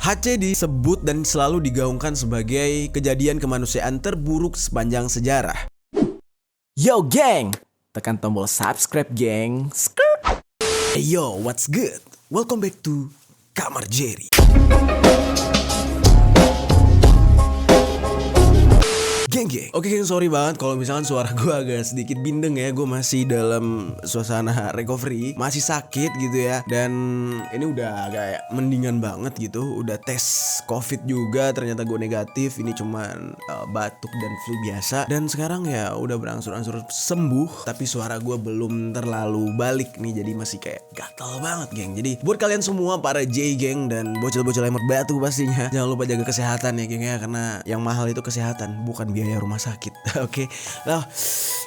HC disebut dan selalu digaungkan sebagai kejadian kemanusiaan terburuk sepanjang sejarah. Yo geng, tekan tombol subscribe geng. Hey yo, what's good? Welcome back to Kamar Jerry. Geng. Oke geng, sorry banget kalau misalkan suara gue agak sedikit bindeng ya. Gue masih dalam suasana recovery, masih sakit gitu ya. Dan ini udah kayak mendingan banget gitu. Udah tes COVID juga, ternyata gue negatif. Ini cuman batuk dan flu biasa. Dan sekarang ya udah berangsur-angsur sembuh. Tapi suara gue belum terlalu balik nih, jadi masih kayak gatal banget geng. Jadi buat kalian semua para J geng dan bocil-bocil lemot batu pastinya, jangan lupa jaga kesehatan ya geng ya. Karena yang mahal itu kesehatan, bukan biaya rumah sakit. Oke. Nah,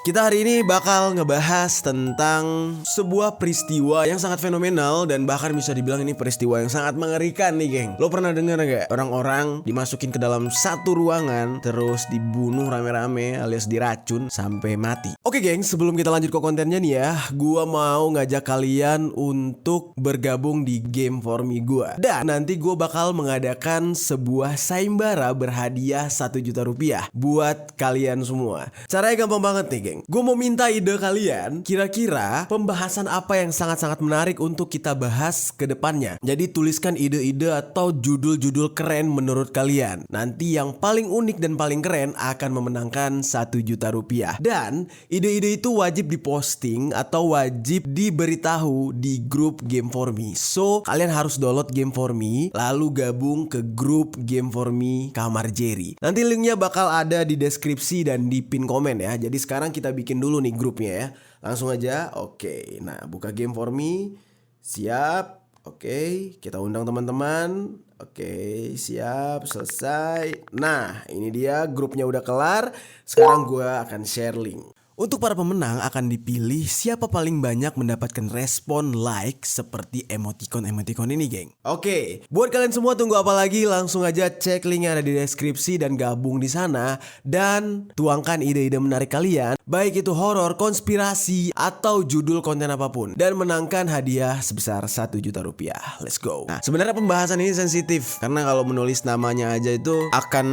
kita hari ini bakal ngebahas tentang sebuah peristiwa yang sangat fenomenal dan bahkan bisa dibilang ini peristiwa yang sangat mengerikan nih geng. Lo pernah dengar gak orang-orang dimasukin ke dalam satu ruangan terus dibunuh rame-rame alias diracun sampai mati? Oke geng, sebelum kita lanjut ke kontennya nih ya, gua mau ngajak kalian untuk bergabung di Game For Me gua. Dan nanti gua bakal mengadakan sebuah sayembara berhadiah 1 juta rupiah buat kalian semua. Caranya gampang banget nih geng. Gue mau minta ide kalian, kira-kira pembahasan apa yang sangat-sangat menarik untuk kita bahas ke depannya. Jadi tuliskan ide-ide atau judul-judul keren menurut kalian. Nanti yang paling unik dan paling keren akan memenangkan 1 juta rupiah. Dan ide-ide itu wajib diposting atau wajib diberitahu di grup Game For Me. So kalian harus download Game For Me, lalu gabung ke grup Game For Me Kamar Jerry. Nanti linknya bakal ada di deskripsi dan di pin komen ya. Jadi sekarang kita bikin dulu nih grupnya ya. Langsung aja. Oke. Nah, buka Game For Me. Siap. Oke, kita undang teman-teman. Oke, siap, selesai. Nah, ini dia grupnya udah kelar. Sekarang gue akan share link. Untuk para pemenang akan dipilih siapa paling banyak mendapatkan respon like seperti emoticon-emoticon ini geng. Oke, buat kalian semua tunggu apa lagi? Langsung aja cek link yang ada di deskripsi dan gabung di sana. Dan tuangkan ide-ide menarik kalian, baik itu horor, konspirasi, atau judul konten apapun. Dan menangkan hadiah sebesar 1 juta rupiah. Let's go. Nah, sebenarnya pembahasan ini sensitif karena kalau menulis namanya aja itu akan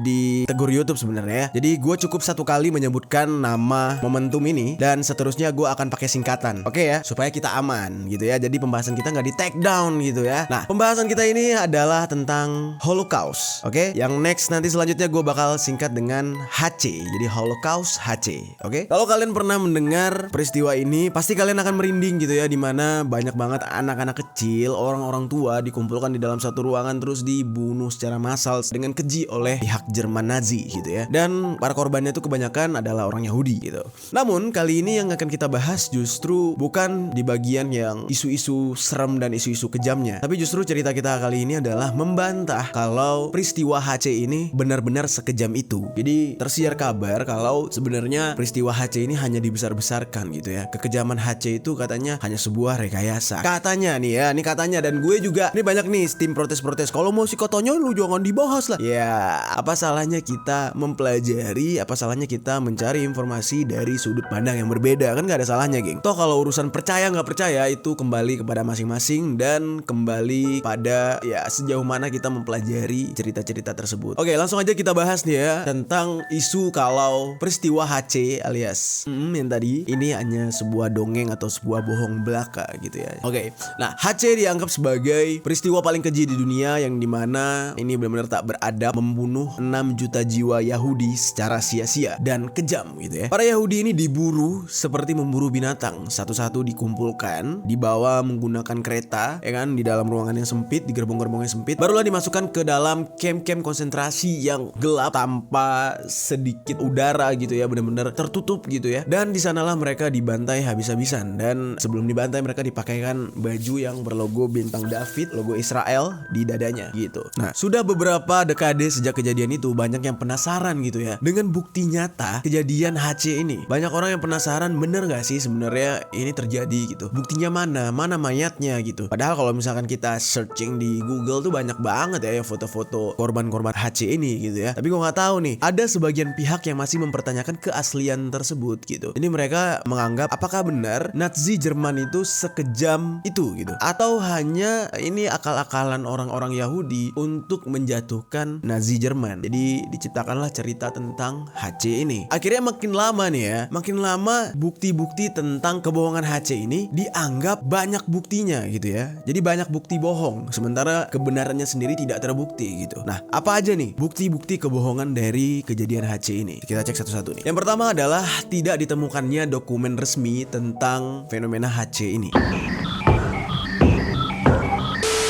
ditegur YouTube sebenarnya. Jadi gue cukup 1 kali menyebutkan nama momentum ini dan seterusnya gue akan pakai singkatan. Oke ya, supaya kita aman gitu ya. Jadi pembahasan kita nggak di take down gitu ya. Nah, pembahasan kita ini adalah tentang Holocaust. Oke, yang next nanti selanjutnya gue bakal singkat dengan HC. Jadi Holocaust HC. Oke, kalau kalian pernah mendengar peristiwa ini, pasti kalian akan merinding gitu ya, dimana banyak banget anak-anak kecil, orang-orang tua dikumpulkan di dalam satu ruangan terus dibunuh secara massal dengan keji oleh pihak Jerman Nazi gitu ya. Dan para korbannya itu kebanyakan adalah orang Yahudi gitu. Namun kali ini yang akan kita bahas justru bukan di bagian yang isu-isu serem dan isu-isu kejamnya, tapi justru cerita kita kali ini adalah membantah kalau peristiwa HC ini benar-benar sekejam itu. Jadi tersiar kabar kalau sebenarnya peristiwa HC ini hanya dibesar-besarkan gitu ya. Kekejaman HC itu katanya hanya sebuah rekayasa. Katanya nih ya, ini katanya, dan gue juga ini banyak nih tim protes-protes. Kalau mau psikotonyo lu jangan dibahas lah. Ya, apa salahnya kita mempelajari, apa salahnya kita mencari informasi dari sudut pandang yang berbeda, kan gak ada salahnya geng. Toh kalau urusan percaya gak percaya itu kembali kepada masing-masing dan kembali pada ya sejauh mana kita mempelajari cerita-cerita tersebut. Oke, langsung aja kita bahas nih ya tentang isu kalau peristiwa HC alias yang tadi ini hanya sebuah dongeng atau sebuah bohong belaka gitu ya. Oke, nah HC dianggap sebagai peristiwa paling keji di dunia yang dimana ini benar-benar tak beradab, membunuh 6 juta jiwa Yahudi secara sia-sia dan kejam gitu ya. Para Yahudi ini diburu seperti memburu binatang, satu-satu dikumpulkan, dibawa menggunakan kereta, ya kan, di dalam ruangan yang sempit, di gerbong-gerbong yang sempit, barulah dimasukkan ke dalam camp-camp konsentrasi yang gelap tanpa sedikit udara gitu ya, benar-benar tertutup gitu ya. Dan di sanalah mereka dibantai habis-habisan. Dan sebelum dibantai mereka dipakaikan baju yang berlogo bintang David, logo Israel di dadanya gitu. Nah, sudah beberapa dekade sejak kejadian itu banyak yang penasaran gitu ya dengan bukti nyata kejadian HC ini. Banyak orang yang penasaran, bener gak sih sebenarnya ini terjadi gitu. Buktinya mana mayatnya gitu. Padahal kalau misalkan kita searching di Google tuh banyak banget ya foto-foto korban-korban HC ini gitu ya. Tapi gue gak tahu nih, ada sebagian pihak yang masih mempertanyakan keaslian kejadian tersebut gitu. Jadi mereka menganggap apakah benar Nazi Jerman itu sekejam itu gitu, atau hanya ini akal-akalan orang-orang Yahudi untuk menjatuhkan Nazi Jerman. Jadi diciptakanlah cerita tentang HC ini. Akhirnya makin lama nih ya, makin lama bukti-bukti tentang kebohongan HC ini dianggap banyak buktinya gitu ya. Jadi banyak bukti bohong, sementara kebenarannya sendiri tidak terbukti gitu. Nah, apa aja nih bukti-bukti kebohongan dari kejadian HC ini? Kita cek satu-satu nih. Yang pertama adalah tidak ditemukannya dokumen resmi tentang fenomena HC ini.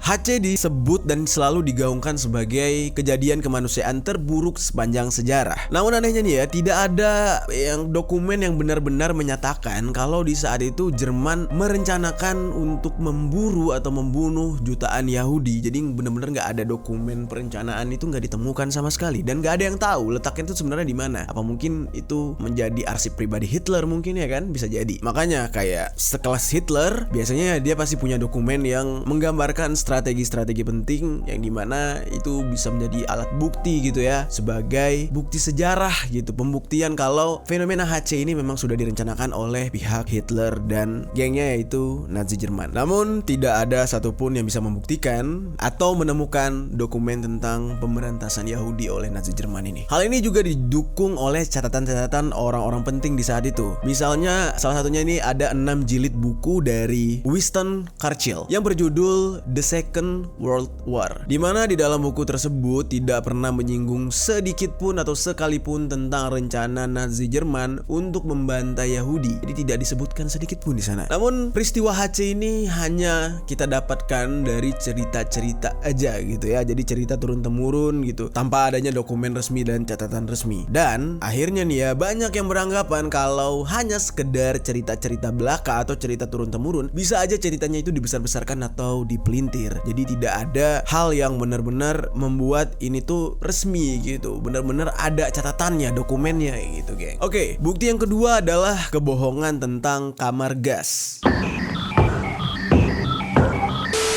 HC disebut dan selalu digaungkan sebagai kejadian kemanusiaan terburuk sepanjang sejarah. Namun anehnya nih ya, tidak ada yang dokumen yang benar-benar menyatakan kalau di saat itu Jerman merencanakan untuk memburu atau membunuh jutaan Yahudi. Jadi benar-benar nggak ada dokumen perencanaan, itu nggak ditemukan sama sekali, dan nggak ada yang tahu letaknya itu sebenarnya di mana. Apa mungkin itu menjadi arsip pribadi Hitler mungkin ya kan, bisa jadi. Makanya kayak sekelas Hitler biasanya dia pasti punya dokumen yang menggambarkan strategi-strategi penting yang dimana itu bisa menjadi alat bukti gitu ya, sebagai bukti sejarah gitu, pembuktian kalau fenomena HC ini memang sudah direncanakan oleh pihak Hitler dan gengnya, yaitu Nazi Jerman. Namun tidak ada satupun yang bisa membuktikan atau menemukan dokumen tentang pemberantasan Yahudi oleh Nazi Jerman ini. Hal ini juga didukung oleh catatan-catatan orang-orang penting di saat itu. Misalnya salah satunya ini ada 6 jilid buku dari Winston Churchill yang berjudul The Second World War, di mana di dalam buku tersebut tidak pernah menyinggung sedikit pun atau sekalipun tentang rencana Nazi Jerman untuk membantai Yahudi. Jadi tidak disebutkan sedikit pun di sana. Namun peristiwa HC ini hanya kita dapatkan dari cerita-cerita aja gitu ya. Jadi cerita turun temurun gitu, tanpa adanya dokumen resmi dan catatan resmi. Dan akhirnya nih ya, banyak yang beranggapan kalau hanya sekedar cerita-cerita belaka atau cerita turun temurun, bisa aja ceritanya itu dibesar-besarkan atau dipelintir. Jadi tidak ada hal yang benar-benar membuat ini tuh resmi gitu, benar-benar ada catatannya, dokumennya gitu, geng. Oke, bukti yang kedua adalah kebohongan tentang kamar gas.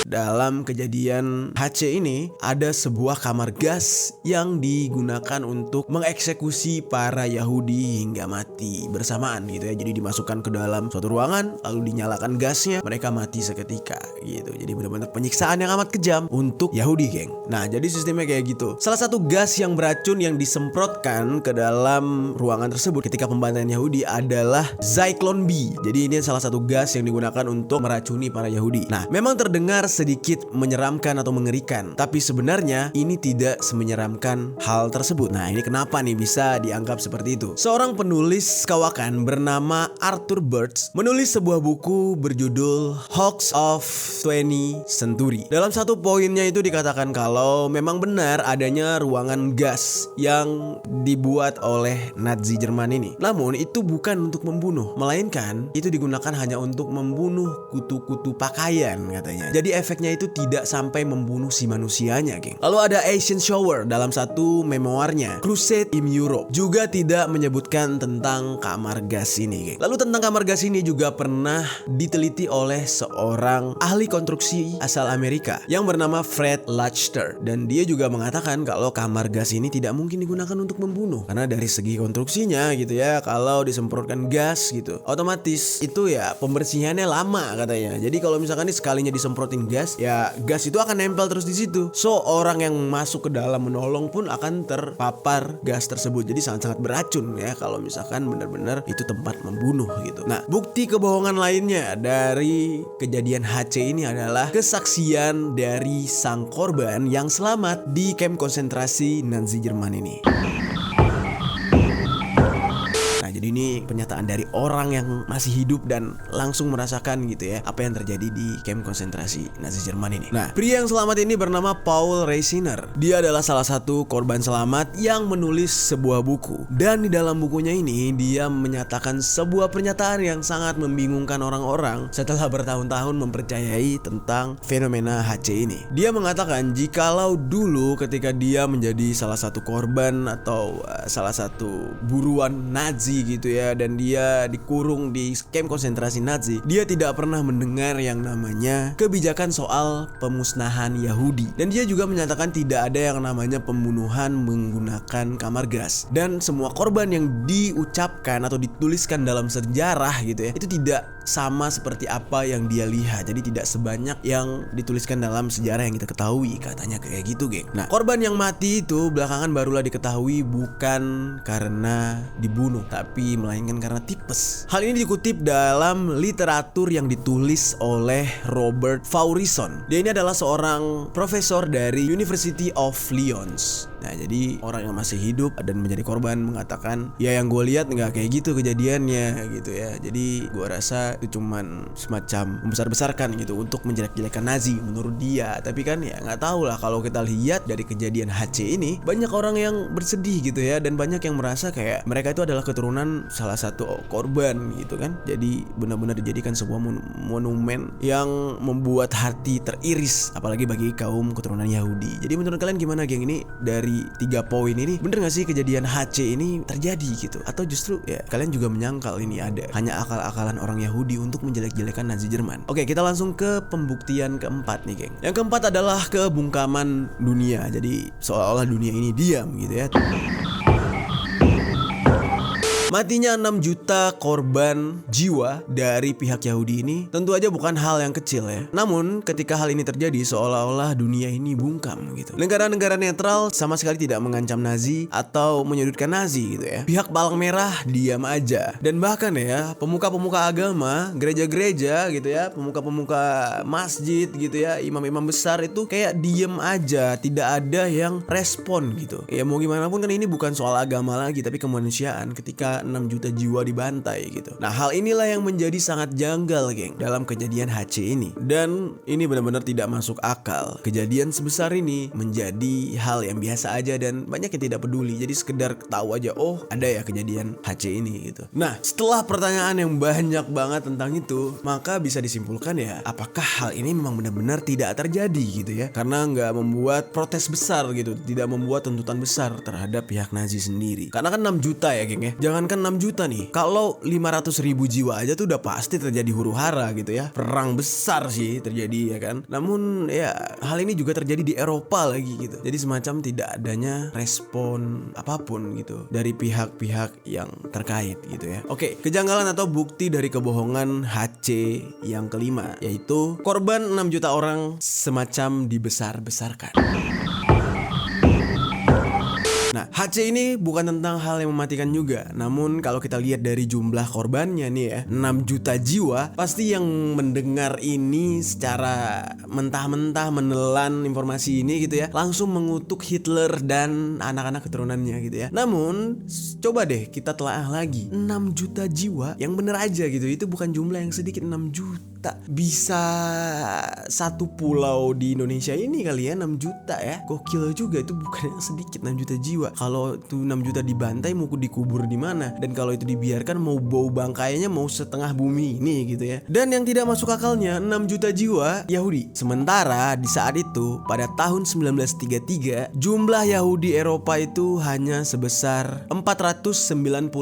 Dalam kejadian HC ini ada sebuah kamar gas yang digunakan untuk mengeksekusi para Yahudi hingga mati bersamaan gitu ya. Jadi dimasukkan ke dalam suatu ruangan, lalu dinyalakan gasnya, mereka mati seketika gitu. Jadi benar-benar penyiksaan yang amat kejam untuk Yahudi, geng. Nah, jadi sistemnya kayak gitu. Salah satu gas yang beracun yang disemprotkan ke dalam ruangan tersebut ketika pembantaian Yahudi adalah Zyklon B. Jadi ini salah satu gas yang digunakan untuk meracuni para Yahudi. Nah, memang terdengar sedikit menyeramkan atau mengerikan, tapi sebenarnya ini tidak semenyeramkan hal tersebut. Nah, ini kenapa nih bisa dianggap seperti itu? Seorang penulis kawakan bernama Arthur Burch menulis sebuah buku berjudul Hoax of 20th Century. Dalam satu poinnya itu dikatakan kalau memang benar adanya ruangan gas yang dibuat oleh Nazi Jerman ini. Namun itu bukan untuk membunuh, melainkan itu digunakan hanya untuk membunuh kutu-kutu pakaian katanya. Jadi efeknya itu tidak sampai membunuh si manusianya, geng. Lalu ada Eisenhower dalam satu memoarnya Crusade in Europe juga tidak menyebutkan tentang kamar gas ini, geng. Lalu tentang kamar gas ini juga pernah diteliti oleh seorang ahli konstruksi asal Amerika yang bernama Fred Lachter, dan dia juga mengatakan kalau kamar gas ini tidak mungkin digunakan untuk membunuh karena dari segi konstruksinya gitu ya, kalau disemprotkan gas gitu otomatis itu ya pembersihannya lama katanya. Jadi kalau misalkan ini sekalinya disemprotin gas, ya gas itu akan nempel terus di situ. So orang yang masuk ke dalam menolong pun akan terpapar gas tersebut. Jadi sangat-sangat beracun ya kalau misalkan benar-benar itu tempat membunuh gitu. Nah, bukti kebohongan lainnya dari kejadian HC ini adalah kesaksian dari sang korban yang selamat di kamp konsentrasi Nazi Jerman ini. Jadi ini pernyataan dari orang yang masih hidup dan langsung merasakan gitu ya apa yang terjadi di kamp konsentrasi Nazi Jerman ini. Nah, pria yang selamat ini bernama Paul Reisner. Dia adalah salah satu korban selamat yang menulis sebuah buku. Dan di dalam bukunya ini dia menyatakan sebuah pernyataan yang sangat membingungkan orang-orang setelah bertahun-tahun mempercayai tentang fenomena HC ini. Dia mengatakan jikalau dulu ketika dia menjadi salah satu korban atau salah satu buruan Nazi gitu ya, dan dia dikurung di kamp konsentrasi Nazi, dia tidak pernah mendengar yang namanya kebijakan soal pemusnahan Yahudi. Dan dia juga menyatakan tidak ada yang namanya pembunuhan menggunakan kamar gas. Dan semua korban yang diucapkan atau dituliskan dalam sejarah gitu ya, itu tidak sama seperti apa yang dia lihat. Jadi tidak sebanyak yang dituliskan dalam sejarah yang kita ketahui, katanya kayak gitu, geng. Nah, korban yang mati itu belakangan barulah diketahui bukan karena dibunuh, tapi melainkan karena tipes. Hal ini dikutip dalam literatur yang ditulis oleh Robert Faurison. Dia ini adalah seorang profesor dari University of Lyons. Nah, jadi orang yang masih hidup dan menjadi korban mengatakan, ya yang gue lihat nggak kayak gitu kejadiannya gitu ya. Jadi gue rasa itu cuman semacam membesar-besarkan gitu untuk menjelek-jelekan Nazi menurut dia. Tapi kan ya nggak tahu lah, kalau kita lihat dari kejadian HC ini, banyak orang yang bersedih gitu ya, dan banyak yang merasa kayak mereka itu adalah keturunan salah satu korban gitu kan. Jadi benar-benar dijadikan sebuah monumen yang membuat hati teriris, apalagi bagi kaum keturunan Yahudi. Jadi menurut kalian gimana, geng? Ini dari 3 poin ini, bener gak sih kejadian HC ini terjadi gitu? Atau justru ya kalian juga menyangkal ini ada hanya akal-akalan orang Yahudi untuk menjelek-jelekan Nazi Jerman? Oke, kita langsung ke pembuktian keempat nih, geng. Yang keempat adalah kebungkaman dunia. Jadi seolah-olah dunia ini diam gitu ya. Matinya 6 juta korban jiwa dari pihak Yahudi ini tentu aja bukan hal yang kecil ya. Namun ketika hal ini terjadi, seolah-olah dunia ini bungkam gitu. Negara-negara netral sama sekali tidak mengancam Nazi atau menyudutkan Nazi gitu ya. Pihak palang merah diam aja. Dan bahkan ya, pemuka-pemuka agama, gereja-gereja gitu ya, pemuka-pemuka masjid gitu ya, imam-imam besar itu kayak diam aja, tidak ada yang respon gitu. Ya mau gimana pun kan ini bukan soal agama lagi, tapi kemanusiaan ketika 6 juta jiwa dibantai gitu. Nah, hal inilah yang menjadi sangat janggal, geng, dalam kejadian HC ini. Dan ini benar-benar tidak masuk akal. Kejadian sebesar ini menjadi hal yang biasa aja dan banyak yang tidak peduli. Jadi sekedar tahu aja, oh ada ya kejadian HC ini gitu. Nah, setelah pertanyaan yang banyak banget tentang itu, maka bisa disimpulkan ya, apakah hal ini memang benar-benar tidak terjadi gitu ya. Karena nggak membuat protes besar gitu, tidak membuat tuntutan besar terhadap pihak Nazi sendiri. Karena kan 6 juta ya, geng ya. Jangankan 6 juta nih, kalau 500.000 jiwa aja tuh udah pasti terjadi huru-hara gitu ya. Perang besar sih terjadi ya kan. Namun ya hal ini juga terjadi di Eropa lagi gitu. Jadi semacam tidak adanya respon apapun gitu dari pihak-pihak yang terkait gitu ya. Oke, kejanggalan atau bukti dari kebohongan HC yang kelima, yaitu korban 6 juta orang semacam dibesar-besarkan. Nah, HC ini bukan tentang hal yang mematikan juga. Namun kalau kita lihat dari jumlah korbannya nih ya, 6 juta jiwa, pasti yang mendengar ini secara mentah-mentah menelan informasi ini gitu ya, langsung mengutuk Hitler dan anak-anak keturunannya gitu ya. Namun coba deh kita telaah lagi, 6 juta jiwa yang bener aja gitu, itu bukan jumlah yang sedikit. 6 juta bisa satu pulau di Indonesia ini kali ya, 6 juta ya. Gokil juga, itu bukan yang sedikit, 6 juta jiwa. Kalau tuh 6 juta dibantai mau dikubur di mana? Dan kalau itu dibiarkan mau bau bangkainya mau setengah bumi ini gitu ya. Dan yang tidak masuk akalnya, 6 juta jiwa Yahudi. Sementara di saat itu pada tahun 1933 jumlah Yahudi Eropa itu hanya sebesar 494.000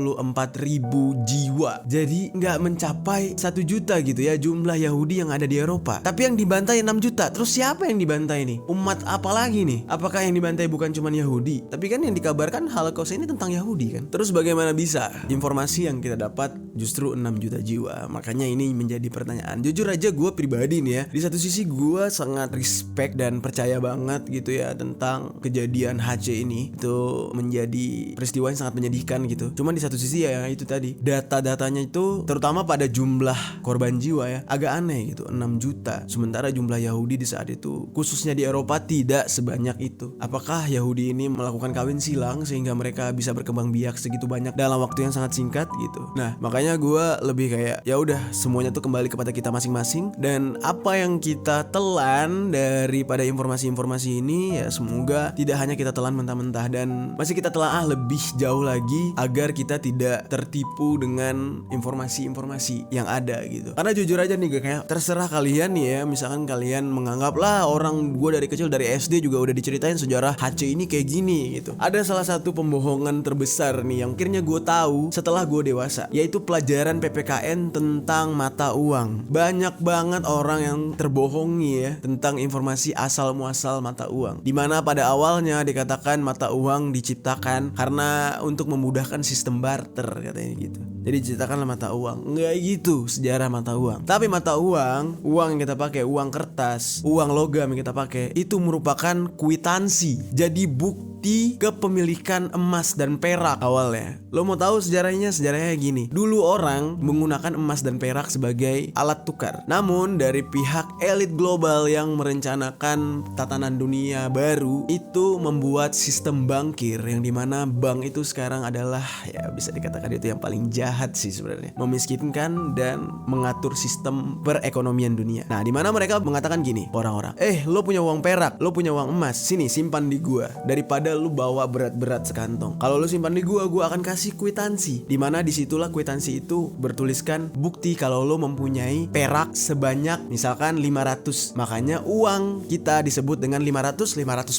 jiwa. Jadi nggak mencapai 1 juta gitu ya jumlah Yahudi yang ada di Eropa. Tapi yang dibantai 6 juta. Terus siapa yang dibantai nih? Umat apa lagi nih? Apakah yang dibantai bukan cuma Yahudi? Tapi kan yang dikabarkan Holocaust ini tentang Yahudi kan. Terus bagaimana bisa informasi yang kita dapat justru 6 juta jiwa? Makanya ini menjadi pertanyaan. Jujur aja gue pribadi nih ya, di satu sisi gue sangat respect dan percaya banget gitu ya tentang kejadian HC ini. Itu menjadi peristiwa yang sangat menyedihkan gitu. Cuman di satu sisi ya itu tadi, data-datanya itu terutama pada jumlah korban jiwa ya agak aneh gitu, 6 juta. Sementara jumlah Yahudi di saat itu khususnya di Eropa tidak sebanyak itu. Apakah Yahudi ini melakukan kawin silang sehingga mereka bisa berkembang biak segitu banyak dalam waktu yang sangat singkat gitu? Nah, makanya gue lebih kayak ya udah semuanya tuh kembali kepada kita masing-masing, dan apa yang kita telan daripada informasi-informasi ini ya semoga tidak hanya kita telan mentah-mentah, dan masih kita telaah lebih jauh lagi agar kita tidak tertipu dengan informasi-informasi yang ada gitu. Karena jujur aja nih kayak terserah kalian nih ya. Misalkan kalian menganggap lah orang gue dari kecil dari SD juga udah diceritain sejarah HC ini kayak gini gitu. Ada salah satu pembohongan terbesar nih yang akhirnya gue tahu setelah gue dewasa, yaitu pelajaran PPKN tentang mata uang. Banyak banget orang yang terbohongi ya tentang informasi asal muasal mata uang, dimana pada awalnya dikatakan mata uang diciptakan karena untuk memudahkan sistem barter katanya gitu. Jadi diciptakanlah mata uang. Enggak gitu sejarah mata uang. Tapi mata uang yang kita pakai, uang kertas, uang logam yang kita pakai, itu merupakan kwitansi. Jadi bukti kepemilikan emas dan perak awalnya. Lo mau tahu sejarahnya? Sejarahnya gini. Dulu orang menggunakan emas dan perak sebagai alat tukar. Namun dari pihak elit global yang merencanakan tatanan dunia baru itu membuat sistem bankir, yang dimana bank itu sekarang adalah ya bisa dikatakan itu yang paling jahat sih sebenarnya, memiskinkan dan mengatur sistem perekonomian dunia. Nah, dimana mereka mengatakan gini, orang-orang, lo punya uang perak, lo punya uang emas, sini simpan di gua, daripada lu bawa berat-berat sekantong. Kalau lu simpan di gua akan kasih kwitansi, dimana disitulah kwitansi itu bertuliskan bukti kalau lo mempunyai perak sebanyak misalkan 500. Makanya uang kita disebut dengan 500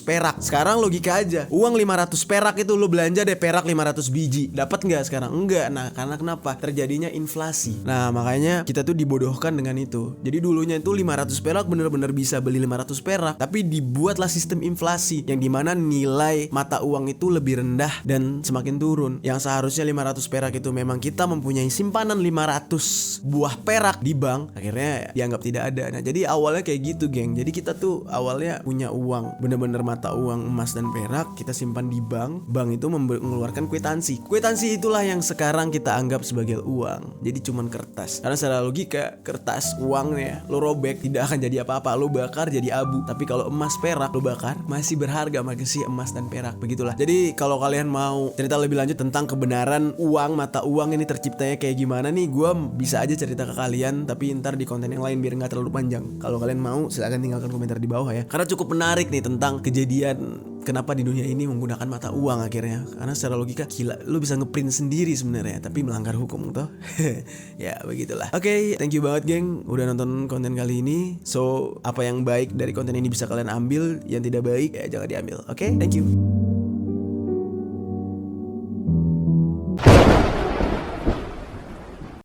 perak. Sekarang logika aja, uang 500 perak itu lo belanja deh perak 500 biji, dapat nggak sekarang? Enggak. Nah, karena kenapa? Terjadinya inflasi. Nah, makanya kita tuh dibodohkan dengan itu. Jadi dulunya itu 500 perak bener-bener bisa beli 500 perak, tapi dibuatlah sistem inflasi yang dimana nilai mata uang itu lebih rendah dan semakin turun. Yang seharusnya 500 perak itu memang kita mempunyai simpanan 500 buah perak di bank, akhirnya dianggap tidak ada. Nah, jadi awalnya kayak gitu, geng. Jadi kita tuh awalnya punya uang, bener-bener mata uang emas dan perak, kita simpan di bank. Bank itu mengeluarkan kwitansi. Kwitansi itulah yang sekarang kita anggap sebagai uang. Jadi cuman kertas. Karena secara logika kertas uangnya lo robek tidak akan jadi apa-apa, lo bakar jadi abu. Tapi kalau emas perak lo bakar masih berharga, masih emas dan perak. Begitulah. Jadi kalau kalian mau cerita lebih lanjut tentang kebenaran uang, mata uang ini terciptanya kayak gimana nih, gue bisa aja cerita ke kalian, tapi ntar di konten yang lain biar nggak terlalu panjang. Kalau kalian mau silahkan tinggalkan komentar di bawah ya. Karena cukup menarik nih tentang kejadian kenapa di dunia ini menggunakan mata uang akhirnya. Karena secara logika gila, lu bisa ngeprint sendiri sebenarnya, tapi melanggar hukum toh. Ya begitulah. Oke, thank you banget geng udah nonton konten kali ini. So apa yang baik dari konten ini bisa kalian ambil, yang tidak baik ya jangan diambil. Oke, thank you.